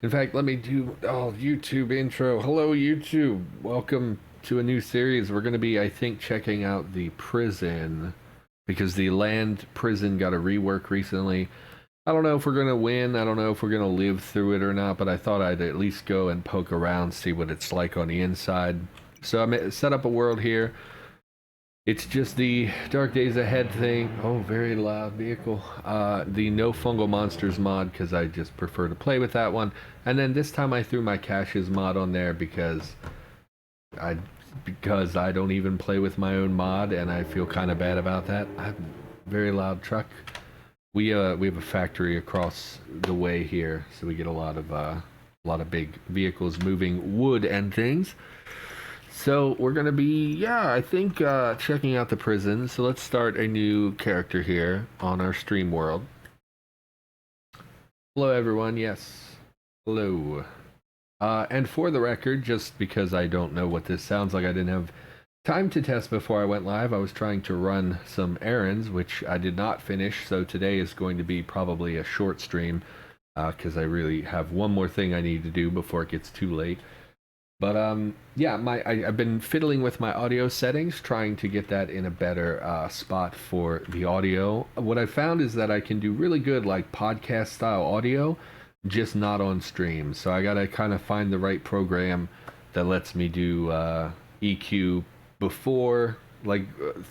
In fact, let me do YouTube intro. Hello, YouTube. Welcome to a new series. We're going to be, I think, checking out the prison because the land prison got a rework recently. I don't know if we're going to win. I don't know if we're going to live through it or not, but I thought I'd at least go and poke around, see what it's like on the inside. So I set up a world here. It's just the Dark Days Ahead thing. Oh, very loud vehicle. The No Fungal Monsters mod, because I just prefer to play with that one. And then this time I threw my Caches mod on there I because I don't even play with my own mod, and I feel kind of bad about that. I have a very loud truck. We have a factory across the way here, so we get a lot of big vehicles moving wood and things. So we're gonna be, yeah, I think checking out the prison. So let's start a new character here on our stream world. Hello, everyone. Yes, hello. And for the record, just because I don't know what this sounds like, I didn't have time to test before I went live. I was trying to run some errands, which I did not finish. So today is going to be probably a short stream because I really have one more thing I need to do before it gets too late. But yeah, I've been fiddling with my audio settings, trying to get that in a better spot for the audio. What I found is that I can do really good like podcast style audio, just not on stream. So I gotta kind of find the right program that lets me do EQ before,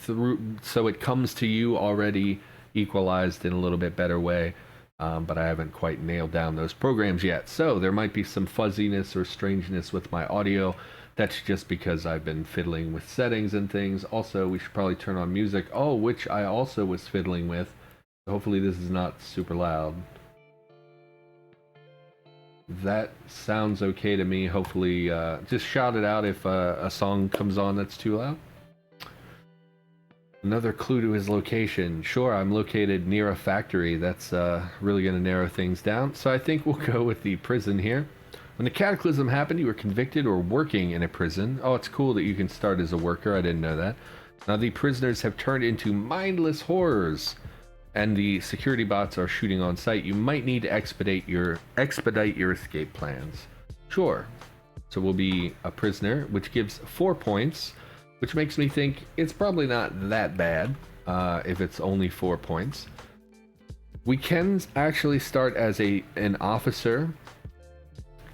through, so it comes to you already equalized in a little bit better way. But I haven't quite nailed down those programs yet. So there might be some fuzziness or strangeness with my audio. That's just because I've been fiddling with settings and things. Also, we should probably turn on music. Oh, which I also was fiddling with. Hopefully this is not super loud. That sounds okay to me. Hopefully, just shout it out if a song comes on that's too loud. Another clue to his location. Sure, I'm located near a factory. That's really going to narrow things down. So I think we'll go with the prison here. When the Cataclysm happened, you were convicted or working in a prison. Oh, it's cool that you can start as a worker. I didn't know that. Now the prisoners have turned into mindless horrors, and the security bots are shooting on sight. You might need to expedite your escape plans. Sure. So we'll be a prisoner, which gives 4 points. Which makes me think it's probably not that bad if it's only 4 points. We can actually start as an officer.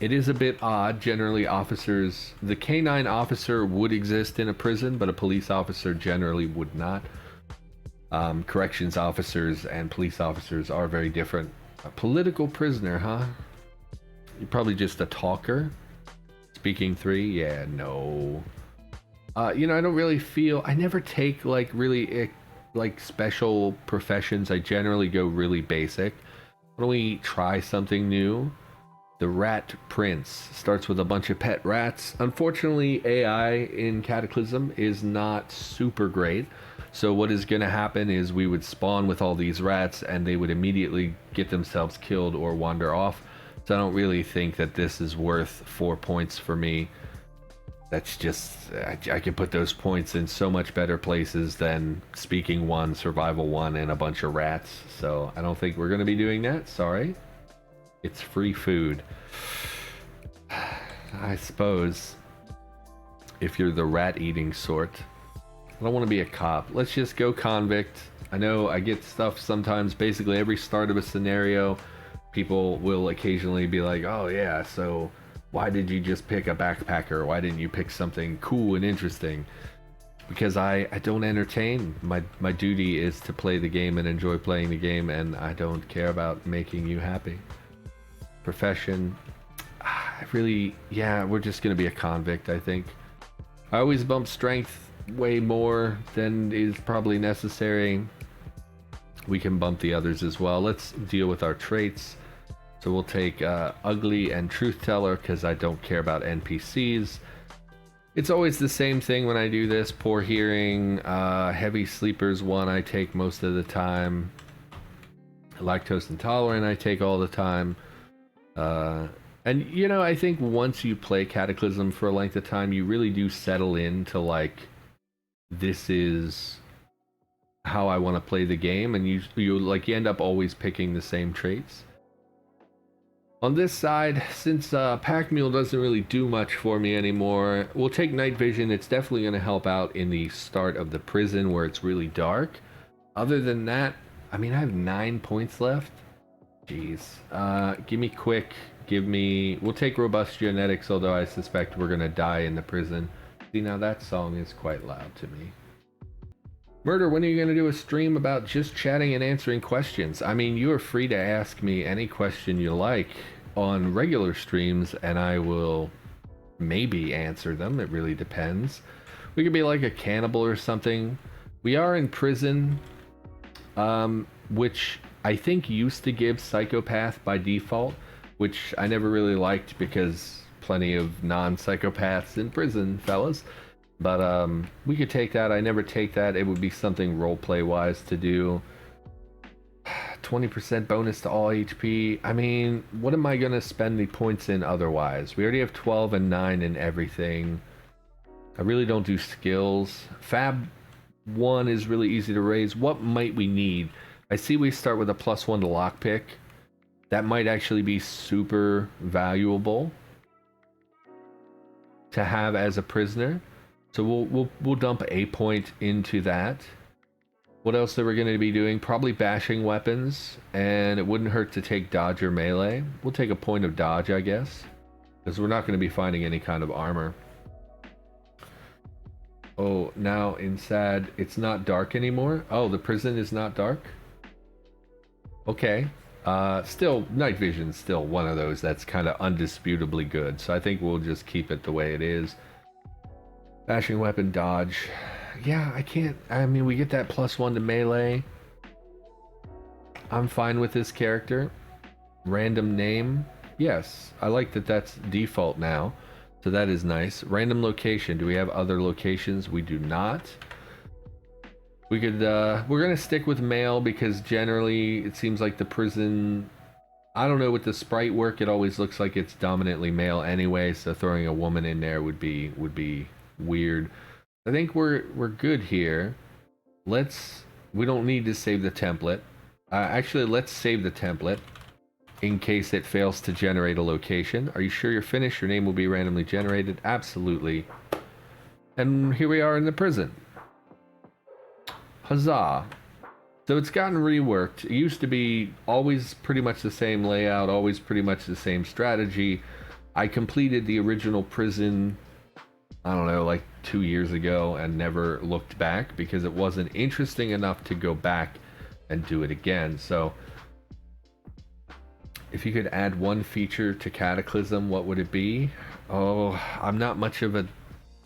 It is a bit odd. Generally, officers, the canine officer would exist in a prison, but a police officer generally would not. Corrections officers and police officers are very different. A political prisoner, huh? You're probably just a talker. Speaking 3? Yeah, no. You know, I don't really feel, I never take like really like special professions. I generally go really basic. Why don't we try something new? The Rat Prince starts with a bunch of pet rats. Unfortunately, AI in Cataclysm is not super great. So what is going to happen is we would spawn with all these rats and they would immediately get themselves killed or wander off. So I don't really think that this is worth 4 points for me. That's just, I can put those points in so much better places than Speaking 1, Survival 1, and a bunch of rats. So I don't think we're going to be doing that. Sorry. It's free food. I suppose if you're the rat eating sort. I don't want to be a cop. Let's just go convict. I know I get stuff sometimes. Basically every start of a scenario, people will occasionally be like, oh yeah, so why did you just pick a backpacker? Why didn't you pick something cool and interesting? Because I don't entertain. My duty is to play the game and enjoy playing the game, and I don't care about making you happy. Profession. I really, yeah, we're just going to be a convict, I think. I always bump strength way more than is probably necessary. We can bump the others as well. Let's deal with our traits. So we'll take Ugly and Truth Teller because I don't care about NPCs. It's always the same thing when I do this. Poor Hearing, Heavy Sleepers 1 I take most of the time. Lactose Intolerant I take all the time. And you know, I think once you play Cataclysm for a length of time, you really do settle into like, this is how I want to play the game, and you end up always picking the same traits. On this side, since Pack Mule doesn't really do much for me anymore, we'll take Night Vision. It's definitely going to help out in the start of the prison where it's really dark. Other than that, I mean, I have 9 points left. Jeez. Give me Quick. Give me... We'll take Robust Genetics, although I suspect we're going to die in the prison. See, now that song is quite loud to me. Murder, when are you going to do a stream about just chatting and answering questions? I mean, you are free to ask me any question you like on regular streams, and I will maybe answer them. It really depends. We could be like a cannibal or something. We are in prison, which I think used to give psychopath by default, which I never really liked because plenty of non-psychopaths in prison, fellas. But we could take that. I never take that. It would be something roleplay wise to do. 20% bonus to all HP. I mean, what am I going to spend the points in otherwise? We already have 12 and 9 in everything. I really don't do skills. Fab 1 is really easy to raise. What might we need? I see we start with a +1 to lockpick. That might actually be super valuable to have as a prisoner. So we'll dump a point into that. What else are we going to be doing? Probably bashing weapons, and it wouldn't hurt to take dodge or melee. We'll take a point of dodge, I guess, because we're not going to be finding any kind of armor. Oh, now in SAD, it's not dark anymore. Oh, the prison is not dark? Okay. Still, night vision's still one of those that's kind of undisputably good, so I think we'll just keep it the way it is. Bashing weapon, dodge. Yeah, I mean, we get that +1 to melee. I'm fine with this character. Random name. Yes, I like that that's default now. So that is nice. Random location. Do we have other locations? We do not. We could, we're gonna stick with male because generally it seems like the prison, I don't know, with the sprite work, it always looks like it's dominantly male anyway, so throwing a woman in there would be weird. I think we're good here. We don't need to save the template. Actually, let's save the template in case it fails to generate a location. Are you sure you're finished? Your name will be randomly generated. Absolutely. And here we are in the prison. Huzzah. So it's gotten reworked. It used to be always pretty much the same layout, always pretty much the same strategy. I completed the original prison, I don't know, like 2 years ago and never looked back because it wasn't interesting enough to go back and do it again. So if you could add one feature to Cataclysm, what would it be? Oh, I'm not much of a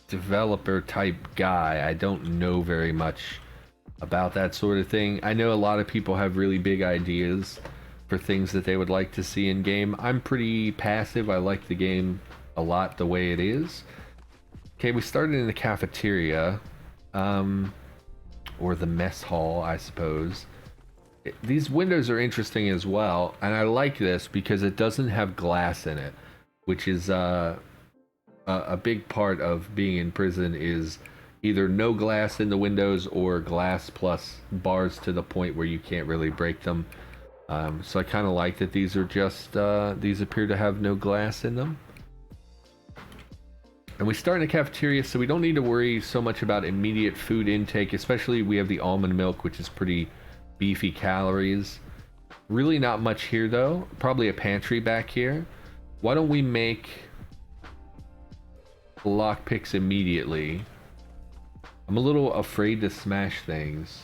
developer type guy. I don't know very much about that sort of thing. I know a lot of people have really big ideas for things that they would like to see in game. I'm pretty passive. I like the game a lot the way it is. Okay, we started in the cafeteria, or the mess hall, I suppose. These windows are interesting as well, and I like this because it doesn't have glass in it, which is a big part of being in prison is either no glass in the windows or glass plus bars to the point where you can't really break them. So I kind of like that these are just, these appear to have no glass in them. And we start in the cafeteria, so we don't need to worry so much about immediate food intake, especially we have the almond milk, which is pretty beefy calories. Really not much here though. Probably a pantry back here. Why don't we make lockpicks immediately? I'm a little afraid to smash things.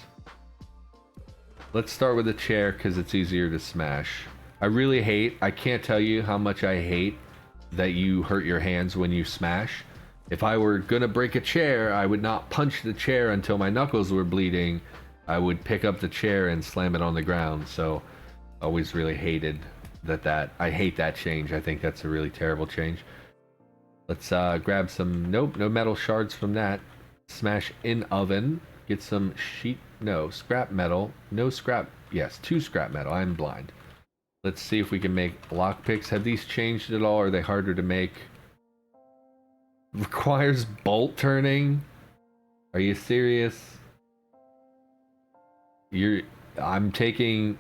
Let's start with a chair because it's easier to smash. I can't tell you how much I hate that you hurt your hands when you smash. If I were gonna break a chair, I would not punch the chair until my knuckles were bleeding. I would pick up the chair and slam it on the ground. So always really hated that. I hate that change. I think that's a really terrible change. Let's grab some, nope, no metal shards from that. Smash in oven. Get some scrap metal. No scrap, yes, 2 scrap metal. I'm blind. Let's see if we can make lockpicks. Have these changed at all? Are they harder to make? Requires bolt turning? Are you serious? I'm taking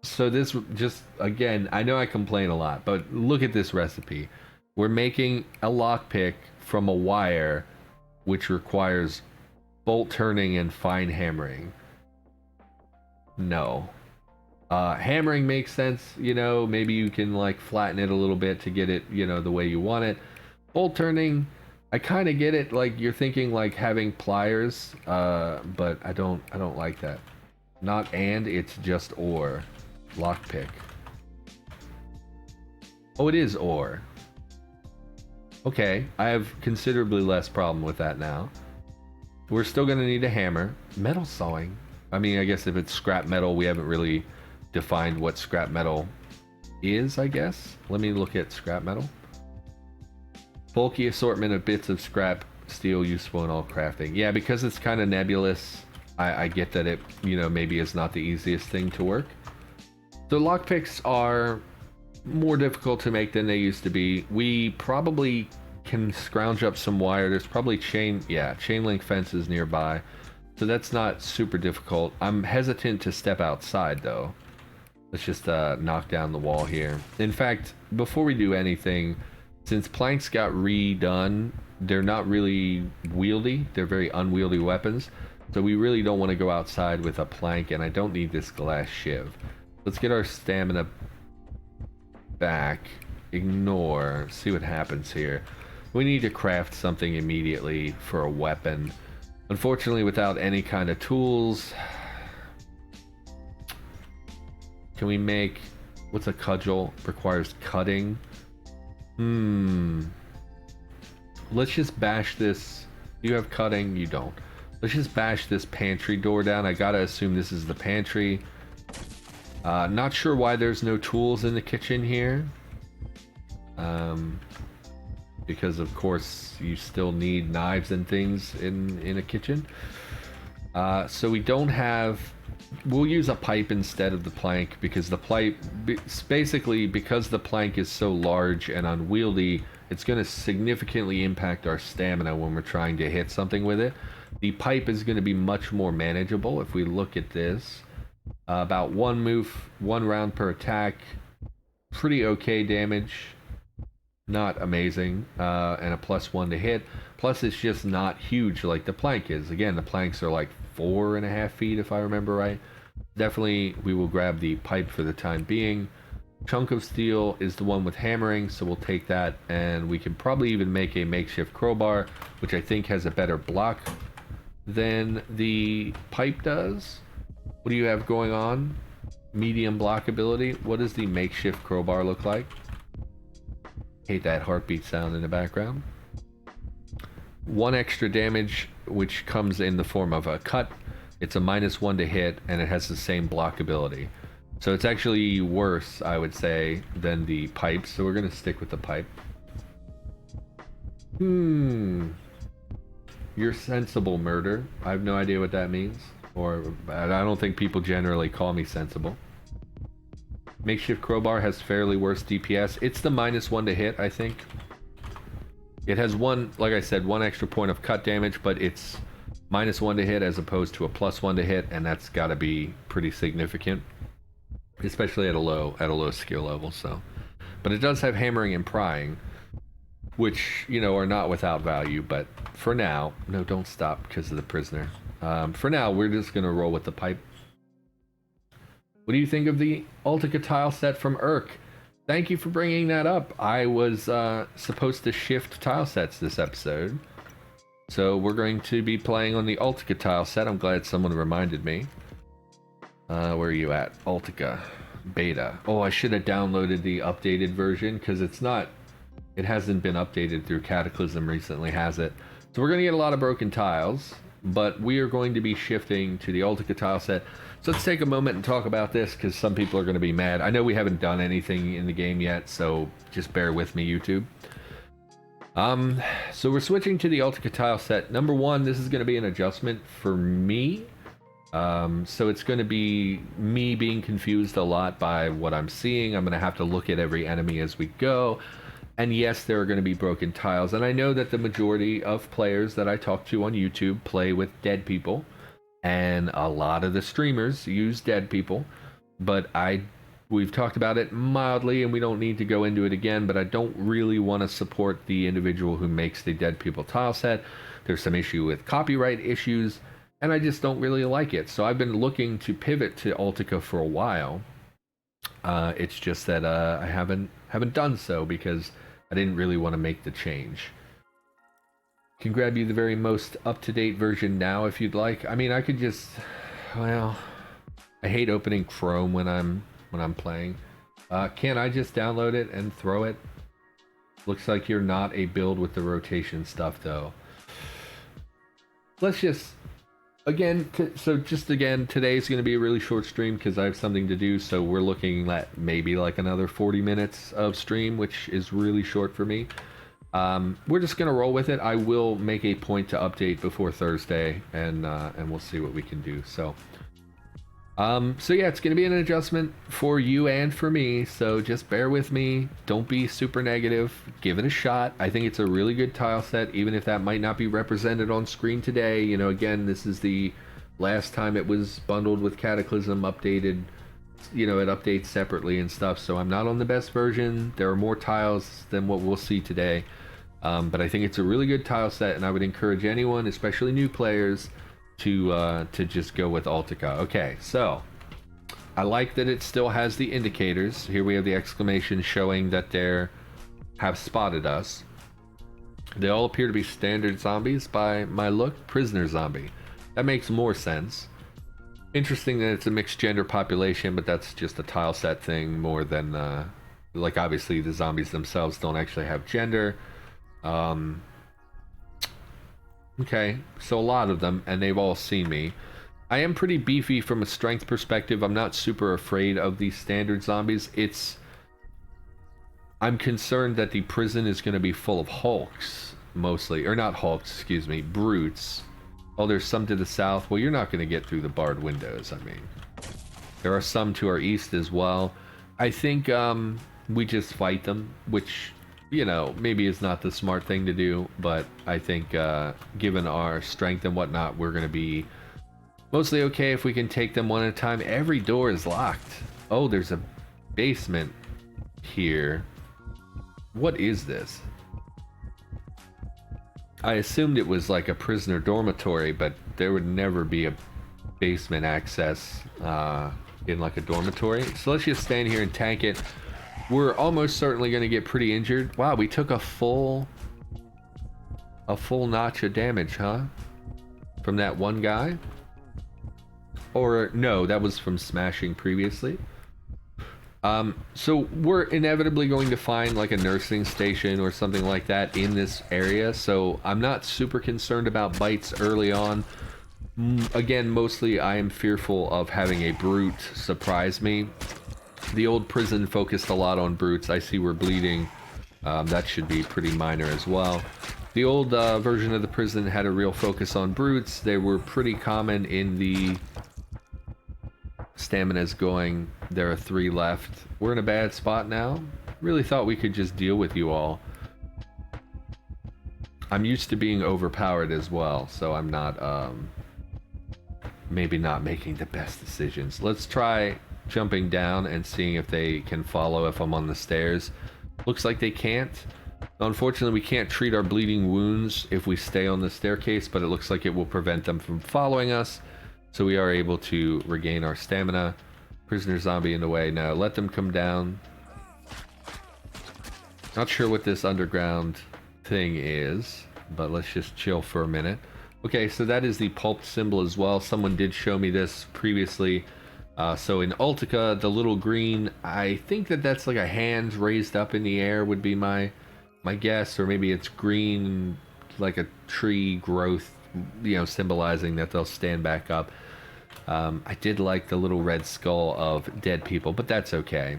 So this just, again, I know I complain a lot, but look at this recipe. We're making a lockpick from a wire, which requires bolt turning and fine hammering. No. Hammering makes sense, you know, maybe you can like flatten it a little bit to get it, you know, the way you want it. Bolt turning, I kind of get it, like you're thinking like having pliers, but I don't like that. Not and, it's just or. Lockpick. Oh, it is or. Okay, I have considerably less problem with that now. We're still gonna need a hammer. Metal sawing. I mean, I guess if it's scrap metal, we haven't really defined what scrap metal is, I guess. Let me look at scrap metal. Bulky assortment of bits of scrap steel useful in all crafting. Yeah, because it's kind of nebulous, I get that it, you know, maybe is not the easiest thing to work. So lockpicks are more difficult to make than they used to be. We probably can scrounge up some wire. There's probably chain link fences nearby. So that's not super difficult. I'm hesitant to step outside though. Let's just knock down the wall here. In fact, before we do anything, since planks got redone, they're not really wieldy. They're very unwieldy weapons. So we really don't want to go outside with a plank, and I don't need this glass shiv. Let's get our stamina back. Ignore. See what happens here. We need to craft something immediately for a weapon. Unfortunately, without any kind of tools. Can we make... What's a cudgel? Requires cutting. Let's just bash this. You have cutting? You don't. Let's just bash this pantry door down. I gotta assume this is the pantry. Not sure why there's no tools in the kitchen here. Because of course you still need knives and things in a kitchen. So we don't have... We'll use a pipe instead of the plank, because the pipe... Basically, because the plank is so large and unwieldy, it's going to significantly impact our stamina when we're trying to hit something with it. The pipe is going to be much more manageable if we look at this. About one round per attack. Pretty okay damage. Not amazing. And a +1 to hit. Plus it's just not huge like the plank is. Again, the planks are like 4.5 feet if I remember right. Definitely we will grab the pipe for the time being. Chunk of steel is the one with hammering, so we'll take that, and we can probably even make a makeshift crowbar, which I think has a better block than the pipe does. What do you have going on? Medium block ability. What does the makeshift crowbar look like? Hate that heartbeat sound in the background. 1 extra damage, which comes in the form of a cut. It's a -1 to hit, and it has the same block ability. So it's actually worse, I would say, than the pipe. So we're going to stick with the pipe. You're sensible, murder. I have no idea what that means. Or I don't think people generally call me sensible. Makeshift crowbar has fairly worse DPS. It's the -1 to hit, I think. It has one, like I said, 1 extra point of cut damage, but it's -1 to hit as opposed to a +1 to hit, and that's got to be pretty significant, especially at a low skill level. So, but it does have hammering and prying, which, you know, are not without value. But for now, no, don't stop because of the prisoner. For now, we're just gonna roll with the pipe. What do you think of the Altica Tileset from Urk? Thank you for bringing that up. I was supposed to shift Tilesets this episode, so we're going to be playing on the Altica Tileset. I'm glad someone reminded me. Where are you at? Altica Beta. Oh, I should have downloaded the updated version, because it hasn't been updated through Cataclysm recently, has it? So we're going to get a lot of broken tiles, but we are going to be shifting to the Altica Tileset. So let's take a moment and talk about this, because some people are going to be mad. I know we haven't done anything in the game yet, so just bear with me, YouTube. So we're switching to the Altica Tileset. Number one, this is going to be an adjustment for me. So it's going to be me being confused a lot by what I'm seeing. I'm going to have to look at every enemy as we go. And yes, there are going to be broken tiles. And I know that the majority of players that I talk to on YouTube play with dead people. And a lot of the streamers use dead people. but we've talked about it mildly, and we don't need to go into it again, but I don't really want to support the individual who makes the Dead People tile set. There's some issue with copyright issues, and I just don't really like it. So I've been looking to pivot to Altica for a while. It's just that I haven't done so because I didn't really want to make the change. Can grab you the very most up-to-date version now if you'd like. I mean, I could just, well, I hate opening Chrome when I'm playing. Can't I just download it and throw it? Looks like you're not a build with the rotation stuff though. Let's just again, today's going to be a really short stream because I have something to do, so we're looking at maybe like another 40 minutes of stream, which is really short for me. We're just going to roll with it. I will make a point to update before Thursday, and we'll see what we can do. So yeah, it's going to be an adjustment for you and for me, so just bear with me. Don't be super negative. Give it a shot. I think it's a really good tile set, even if that might not be represented on screen today. You know, again, this is the last time it was bundled with Cataclysm, updated. You know, it updates separately and stuff, so I'm not on the best version. There are more tiles than what we'll see today, but I think it's a really good tile set, and I would encourage anyone, especially new players, to just go with Altica. Okay, so I like that it still has the indicators. Here we have the exclamation showing that they have spotted us. They all appear to be standard zombies by my look. Prisoner zombie. That makes more sense. Interesting that it's a mixed gender population, but that's just a tile set thing more than like obviously the zombies themselves don't actually have gender. Okay, so a lot of them, and they've all seen me. I am pretty beefy from a strength perspective. I'm not super afraid of these standard zombies. I'm concerned that the prison is going to be full of hulks, mostly. Or not hulks, excuse me, brutes. Oh, there's some to the south. Well, you're not going to get through the barred windows, I mean. There are some to our east as well. I think we just fight them, which, you know, maybe is not the smart thing to do, but I think given our strength and whatnot, we're going to be mostly okay if we can take them one at a time. Every door is locked. Oh, there's a basement here. What is this? I assumed it was like a prisoner dormitory, but there would never be a basement access in like a dormitory. So let's just stand here and tank it. We're almost certainly going to get pretty injured. Wow, we took a full notch of damage, huh? From that one guy? Or no, that was from smashing previously. So we're inevitably going to find like a nursing station or something like that in this area, so I'm not super concerned about bites early on. Again, mostly I am fearful of having a brute surprise me. The old prison focused a lot on brutes. I see we're bleeding. That should be pretty minor as well. The old version of the prison had a real focus on brutes. They were pretty common in the... Stamina's going. There are 3 left. We're in a bad spot now. Really thought we could just deal with you all. I'm used to being overpowered as well, so I'm not, maybe not making the best decisions. Let's try jumping down and seeing if they can follow if I'm on the stairs. Looks like they can't. Unfortunately, we can't treat our bleeding wounds if we stay on the staircase, but it looks like it will prevent them from following us. So we are able to regain our stamina. Prisoner zombie in the way. Now let them come down. Not sure what this underground thing is, but let's just chill for a minute. Okay, so that is the pulped symbol as well. Someone did show me this previously. So in Altica, the little green, I think that's like a hand raised up in the air would be my guess, or maybe it's green like a tree growth, you know, symbolizing that they'll stand back up. I did like the little red skull of dead people, but that's okay.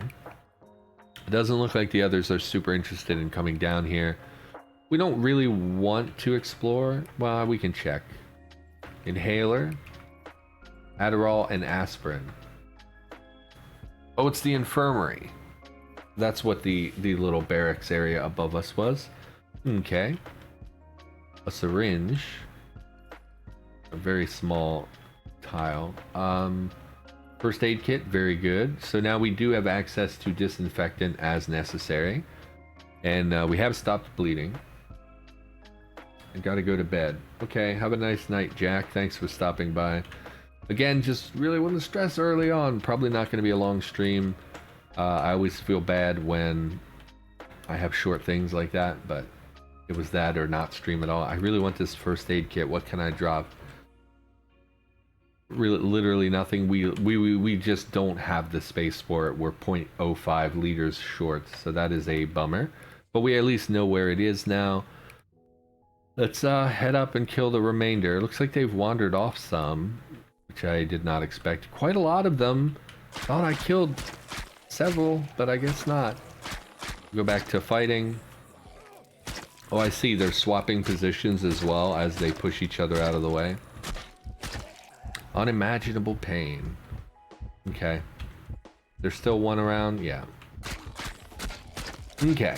It doesn't look like the others are super interested in coming down here. We don't really want to explore. Well, we can check. Inhaler, Adderall, and aspirin. Oh, it's the infirmary. That's what the little barracks area above us was. Okay. A syringe. A very small tile. First aid kit, very good. So now we do have access to disinfectant as necessary. And we have stopped bleeding. I gotta go to bed. Okay, have a nice night, Jack. Thanks for stopping by. Again, just really want to stress early on, probably not going to be a long stream. I always feel bad when I have short things like that, but it was that or not stream at all. I really want this first aid kit. What can I drop? Really, literally nothing. We just don't have the space for it. We're 0.05 liters short, so that is a bummer. But we at least know where it is now. Let's head up and kill the remainder. Looks like they've wandered off some, which I did not expect. Quite a lot of them. Thought I killed several, but I guess not. Go back to fighting. Oh, I see. They're swapping positions as well as they push each other out of the way. Unimaginable pain. Okay. There's still one around? Yeah. Okay.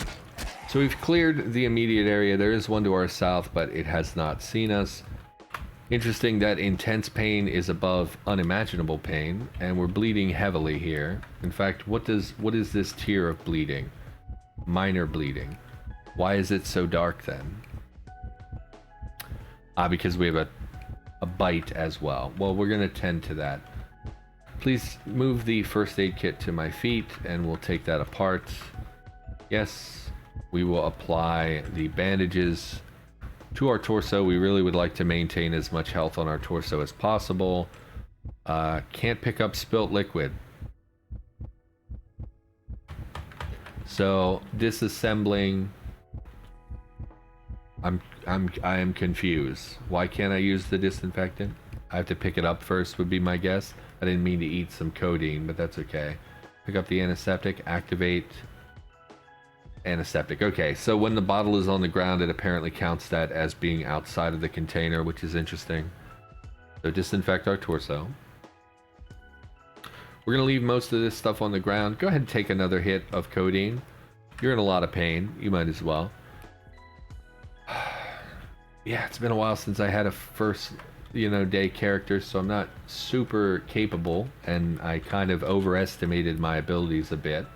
So we've cleared the immediate area. There is one to our south, but it has not seen us. Interesting that intense pain is above unimaginable pain, and we're bleeding heavily here. In fact, what is this tier of bleeding? Minor bleeding. Why is it so dark then? Because we have a bite as well. Well, we're gonna tend to that. Please move the first aid kit to my feet, and we'll take that apart. Yes. We will apply the bandages to our torso. We really would like to maintain as much health on our torso as possible. Can't pick up spilt liquid. So disassembling. I am confused. Why can't I use the disinfectant? I have to pick it up first would be my guess. I didn't mean to eat some codeine, but that's okay. Pick up the antiseptic, activate antiseptic. Okay, so when the bottle is on the ground, it apparently counts that as being outside of the container, which is interesting. So disinfect our torso. We're gonna leave most of this stuff on the ground. Go ahead and take another hit of codeine. You're in a lot of pain. You might as well. Yeah, it's been a while since I had a first, day character, so I'm not super capable, and I kind of overestimated my abilities a bit.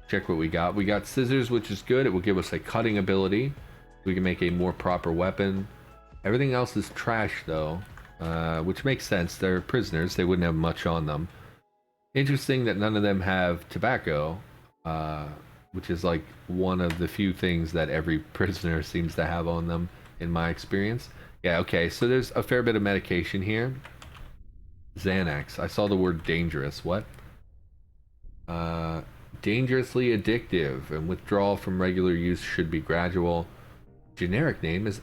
Check what we got. We got scissors, which is good. It will give us a cutting ability. We can make a more proper weapon. Everything else is trash, though, which makes sense. They're prisoners. They wouldn't have much on them. Interesting that none of them have tobacco, which is like one of the few things that every prisoner seems to have on them, in my experience. Yeah, okay, so there's a fair bit of medication here. Xanax. I saw the word dangerous. What? Dangerously addictive, and withdrawal from regular use should be gradual. Generic name is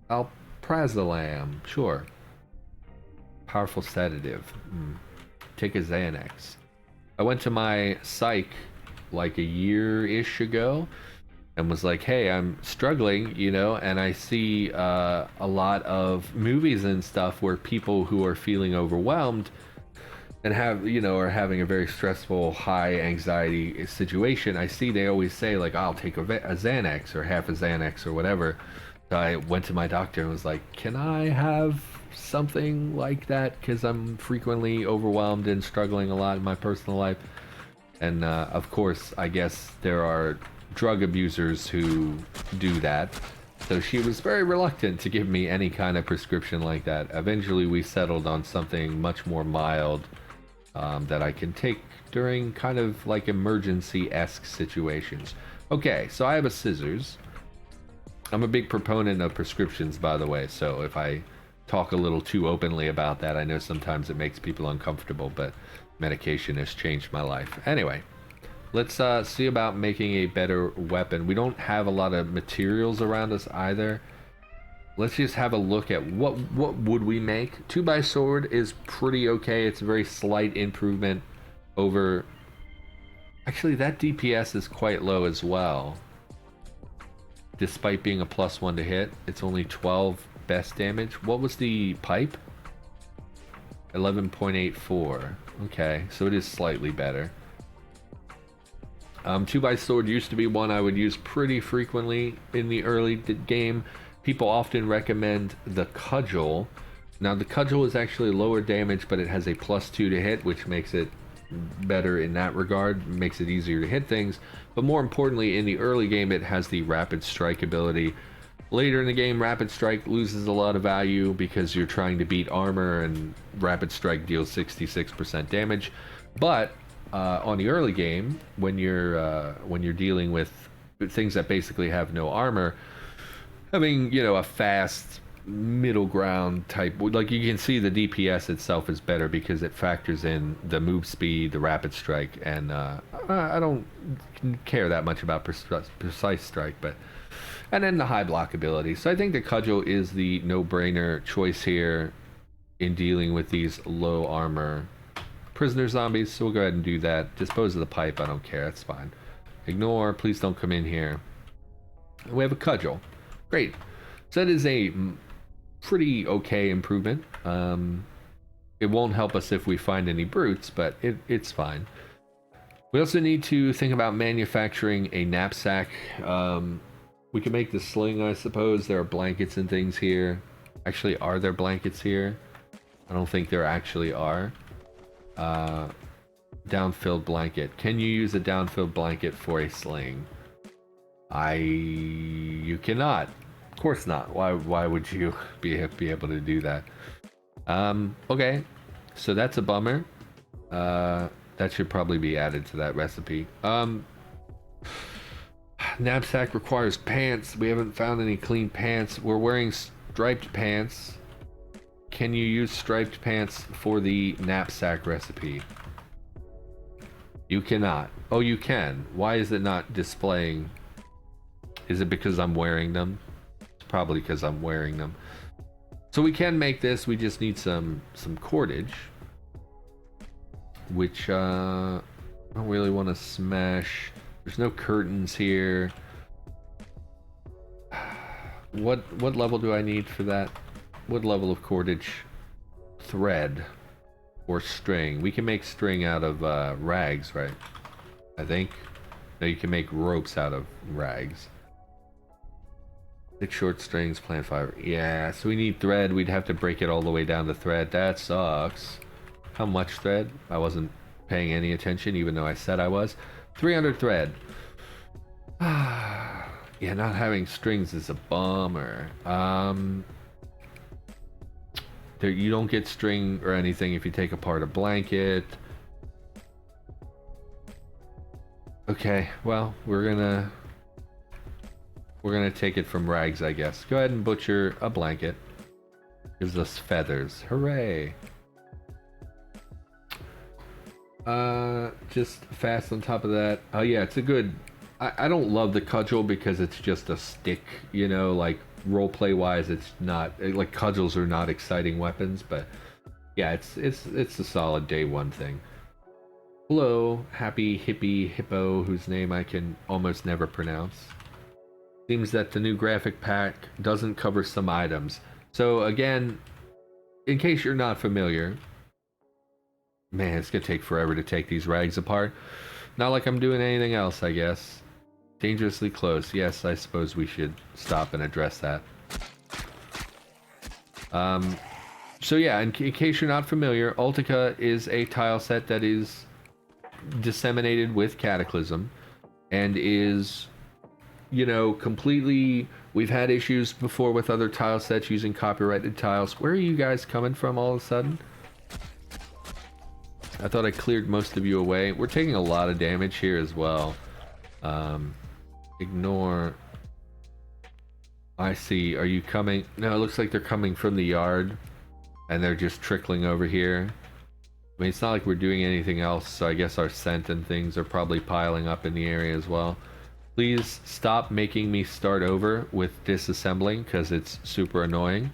alprazolam. Sure. Powerful sedative. Take a Xanax. I went to my psych like a year-ish ago and was like, hey, I'm struggling, and I see a lot of movies and stuff where people who are feeling overwhelmed and have, are having a very stressful, high anxiety situation. I see they always say, like, I'll take a Xanax or half a Xanax or whatever. So I went to my doctor and was like, can I have something like that? Because I'm frequently overwhelmed and struggling a lot in my personal life. And of course, I guess there are drug abusers who do that. So she was very reluctant to give me any kind of prescription like that. Eventually, we settled on something much more mild that I can take during kind of like emergency-esque situations. Okay, so I have a scissors. I'm a big proponent of prescriptions, by the way, so if I talk a little too openly about that, I know sometimes it makes people uncomfortable, but medication has changed my life. Anyway, let's see about making a better weapon. We don't have a lot of materials around us either. Let's just have a look at what would we make. 2x sword is pretty okay. It's a very slight improvement over... Actually, that DPS is quite low as well. Despite being a +1 to hit, it's only 12 best damage. What was the pipe? 11.84. Okay, so it is slightly better. 2x sword used to be one I would use pretty frequently in the early game. People often recommend the cudgel. Now the cudgel is actually lower damage, but it has a +2 to hit, which makes it better in that regard, makes it easier to hit things. But more importantly, in the early game, it has the rapid strike ability. Later in the game, rapid strike loses a lot of value because you're trying to beat armor, and rapid strike deals 66% damage. But on the early game, when you're dealing with things that basically have no armor, having, you know, a fast middle ground type, like, you can see the DPS itself is better because it factors in the move speed, the rapid strike, and I don't care that much about precise strike, but, and then the high block ability. So I think the cudgel is the no-brainer choice here in dealing with these low armor prisoner zombies. So we'll go ahead and do that. Dispose of the pipe, I don't care, that's fine. Ignore, please don't come in here. We have a cudgel. Great. So that is a pretty okay improvement. It won't help us if we find any brutes, but it's fine. We also need to think about manufacturing a knapsack. We can make the sling, I suppose. There are blankets and things here. Actually, are there blankets here? I don't think there actually are. Downfilled blanket. Can you use a downfilled blanket for a sling? You cannot. Of course not. Why would you be able to do that? Okay, so that's a bummer. That should probably be added to that recipe. Knapsack requires pants. We haven't found any clean pants. We're wearing striped pants. Can you use striped pants for the knapsack recipe? You cannot. Oh, you can. Why is it not displaying? Is it because I'm wearing them? It's probably because I'm wearing them. So we can make this. We just need some cordage, which I don't really want to smash. There's no curtains here. What level do I need for that? What level of cordage? Thread or string? We can make string out of rags, right? I think. No, you can make ropes out of rags. 6 short strings, plant fiber. Yeah, so we need thread. We'd have to break it all the way down to thread. That sucks. How much thread? I wasn't paying any attention, even though I said I was. 300 thread. Yeah, not having strings is a bummer. You don't get string or anything if you take apart a blanket. Okay, well, we're gonna take it from rags, I guess. Go ahead and butcher a blanket. Gives us feathers. Hooray! Just fast on top of that. Oh yeah, it's a good... I don't love the cudgel because it's just a stick, you know, like roleplay wise, it's not like cudgels are not exciting weapons, but yeah, it's a solid day one thing. Hello, happy hippie hippo, whose name I can almost never pronounce. Seems that the new graphic pack doesn't cover some items. So again, in case you're not familiar, man, it's gonna take forever to take these rags apart. Not like I'm doing anything else, I guess. Dangerously close. Yes, I suppose we should stop and address that. So yeah, in case you're not familiar, Ultica is a tile set that is disseminated with Cataclysm and is, you know, completely... We've had issues before with other tile sets using copyrighted tiles. Where are you guys coming from all of a sudden? I thought I cleared most of you away. We're taking a lot of damage here as well. Ignore. I see. Are you coming? No, it looks like they're coming from the yard and they're just trickling over here. I mean, it's not like we're doing anything else, so I guess our scent and things are probably piling up in the area as well. Please stop making me start over with disassembling because it's super annoying.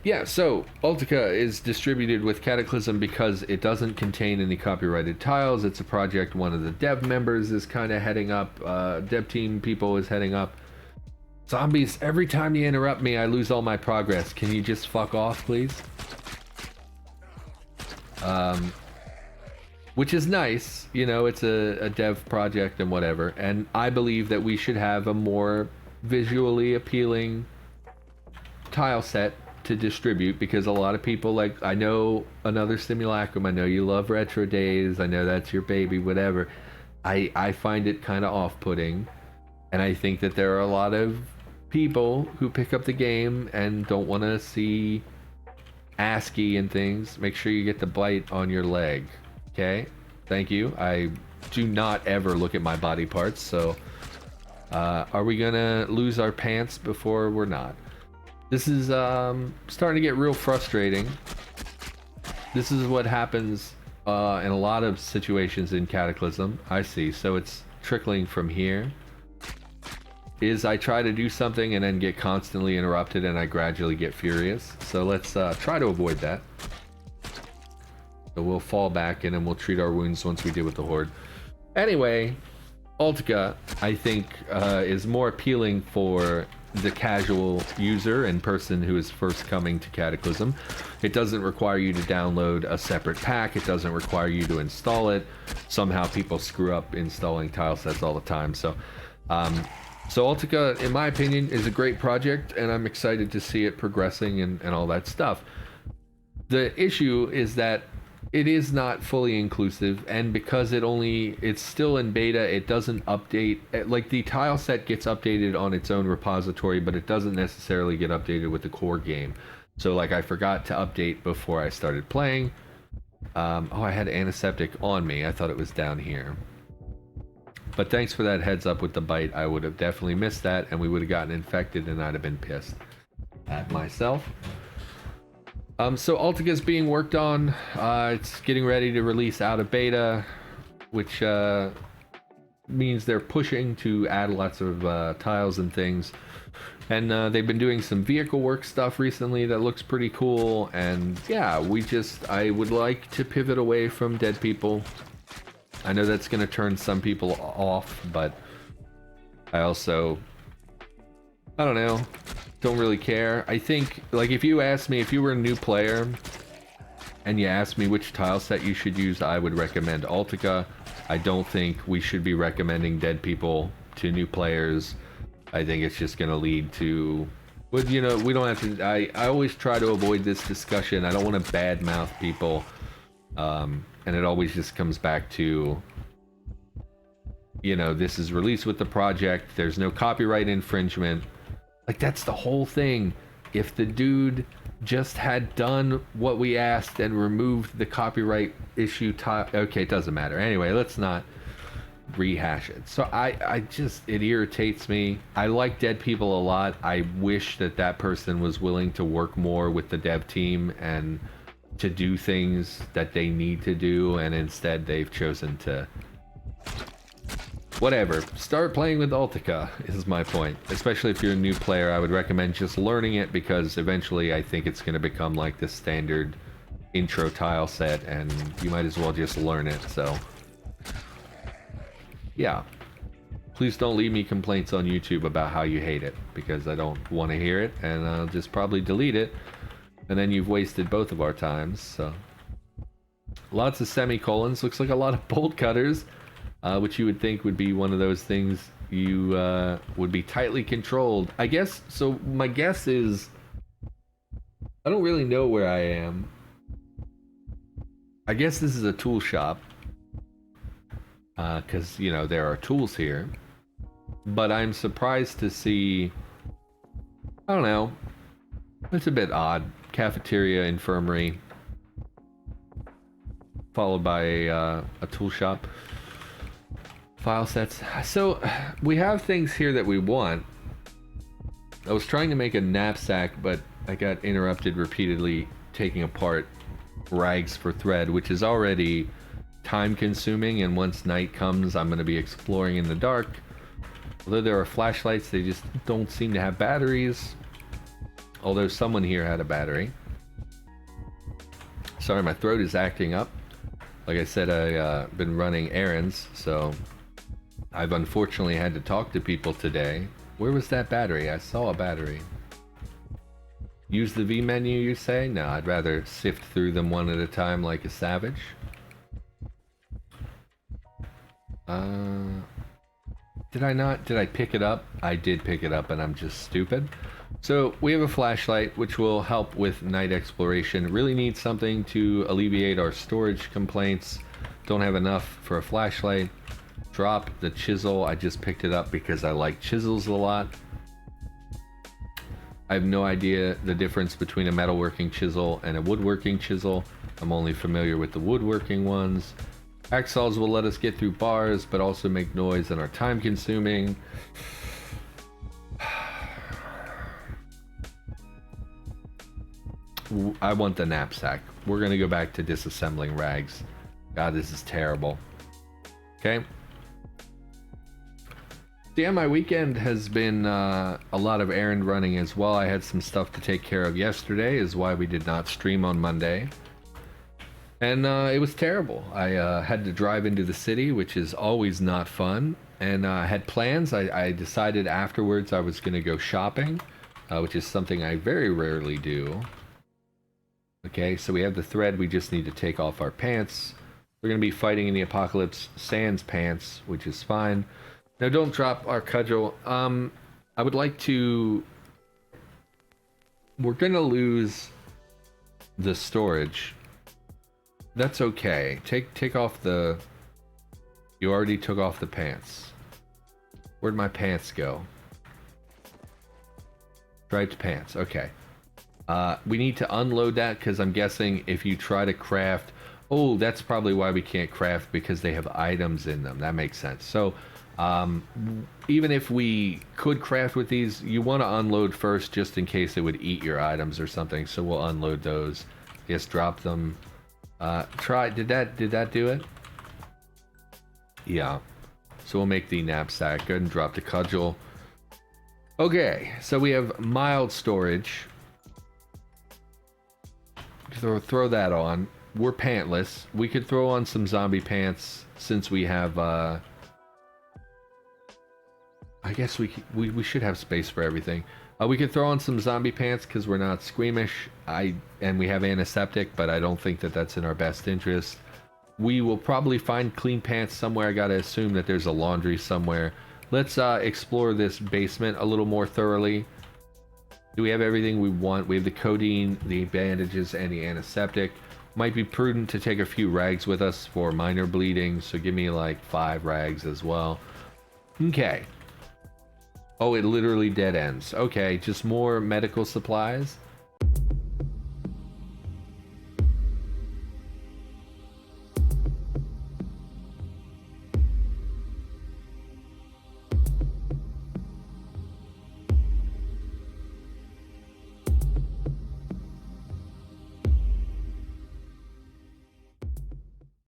Yeah, so Ultica is distributed with Cataclysm because it doesn't contain any copyrighted tiles. It's a project one of the dev members is kind of heading up, dev team people is heading up. Zombies, every time you interrupt me, I lose all my progress. Can you just fuck off, please? Which is nice, you know, it's a dev project and whatever, and I believe that we should have a more visually appealing tile set to distribute, because a lot of people, like, I know Another Simulacrum, I know you love Retro Days, I know that's your baby, whatever. I find it kind of off-putting, and I think that there are a lot of people who pick up the game and don't want to see ASCII and things. Make sure you get the bite on your leg. Okay? Thank you. I do not ever look at my body parts, so are we gonna lose our pants before we're not? This is starting to get real frustrating. This is what happens in a lot of situations in Cataclysm. I see. So it's trickling from here. Is I try to do something and then get constantly interrupted, and I gradually get furious. So let's try to avoid that. So we'll fall back and then we'll treat our wounds once we deal with the horde. Anyway, Altica, I think, is more appealing for the casual user and person who is first coming to Cataclysm. It doesn't require you to download a separate pack. It doesn't require you to install it. Somehow people screw up installing tile sets all the time. So Altica, in my opinion, is a great project, and I'm excited to see it progressing and all that stuff. The issue is that it is not fully inclusive, and because it's still in beta, it doesn't update. Like, the tile set gets updated on its own repository, but it doesn't necessarily get updated with the core game. So, like, I forgot to update before I started playing. Oh, I had antiseptic on me. I thought it was down here. But thanks for that heads up with the bite. I would have definitely missed that, and we would have gotten infected, and I'd have been pissed at myself. So Altica's being worked on. It's getting ready to release out of beta, which means they're pushing to add lots of tiles and things. And they've been doing some vehicle work stuff recently that looks pretty cool. And yeah, I would like to pivot away from dead people. I know that's going to turn some people off, but I also, I don't know, don't really care. I think, like, if you asked me, if you were a new player and you asked me which tile set you should use, I would recommend Altica. I don't think we should be recommending dead people to new players. I think it's just going to lead to, but you know, we don't have to, I always try to avoid this discussion. I don't want to badmouth people. And it always just comes back to, you know, this is released with the project. There's no copyright infringement. Like, that's the whole thing. If the dude just had done what we asked and removed the copyright issue, okay, it doesn't matter. Anyway, let's not rehash it. So it irritates me. I like dead people a lot. I wish that person was willing to work more with the dev team and to do things that they need to do, and instead they've chosen to whatever. Start playing with Altica is my point. Especially if you're a new player, I would recommend just learning it, because eventually I think it's going to become like the standard intro tile set, and you might as well just learn it. So yeah, please don't leave me complaints on YouTube about how you hate it, because I don't want to hear it, and I'll just probably delete it. And then you've wasted both of our times. So lots of semicolons. Looks like a lot of bolt cutters, which you would think would be one of those things you would be tightly controlled. I guess, so my guess is, I don't really know where I am. I guess this is a tool shop, because, you know, there are tools here. But I'm surprised to see, I don't know, it's a bit odd. Cafeteria, infirmary, followed by a tool shop. File sets. So we have things here that we want. I was trying to make a knapsack, but I got interrupted repeatedly taking apart rags for thread, which is already time consuming, and once night comes I'm going to be exploring in the dark. Although there are flashlights, they just don't seem to have batteries. Although someone here had a battery. Sorry, my throat is acting up. Like I said, I've been running errands, so I've unfortunately had to talk to people today. Where was that battery? I saw a battery. Use the V menu, you say? No, I'd rather sift through them one at a time like a savage. Did I pick it up? I did pick it up, and I'm just stupid. So we have a flashlight, which will help with night exploration. Really need something to alleviate our storage complaints. Don't have enough for a flashlight. Drop the chisel. I just picked it up because I like chisels a lot. I have no idea the difference between a metalworking chisel and a woodworking chisel. I'm only familiar with the woodworking ones. Hacksaws will let us get through bars, but also make noise and are time consuming. I want the knapsack. We're gonna go back to disassembling rags. God, this is terrible. Okay. Yeah, my weekend has been a lot of errand running as well. I had some stuff to take care of yesterday, is why we did not stream on Monday. And it was terrible. I had to drive into the city, which is always not fun. And I had plans. I decided afterwards I was going to go shopping, which is something I very rarely do. Okay, so we have the thread. We just need to take off our pants. We're going to be fighting in the apocalypse sans pants, which is fine. Now, don't drop our cudgel. I would like to... We're going to lose the storage. That's okay. Take off the... You already took off the pants. Where'd my pants go? Striped pants. Okay. We need to unload that because I'm guessing if you try to craft... Oh, that's probably why we can't craft, because they have items in them. That makes sense. So... even if we could craft with these, you want to unload first just in case it would eat your items or something, so we'll unload those. Yes, drop them. Did that do it? Yeah. So we'll make the knapsack. Go ahead and drop the cudgel. Okay, so we have mild storage. Throw that on. We're pantless. We could throw on some zombie pants since we have, I guess we should have space for everything. We could throw on some zombie pants because we're not squeamish. And we have antiseptic, but I don't think that that's in our best interest. We will probably find clean pants somewhere. I gotta assume that there's a laundry somewhere. Let's explore this basement a little more thoroughly. Do we have everything we want? We have the codeine, the bandages, and the antiseptic. Might be prudent to take a few rags with us for minor bleeding, so give me like 5 rags as well. Okay. Oh, it literally dead ends. Okay, just more medical supplies.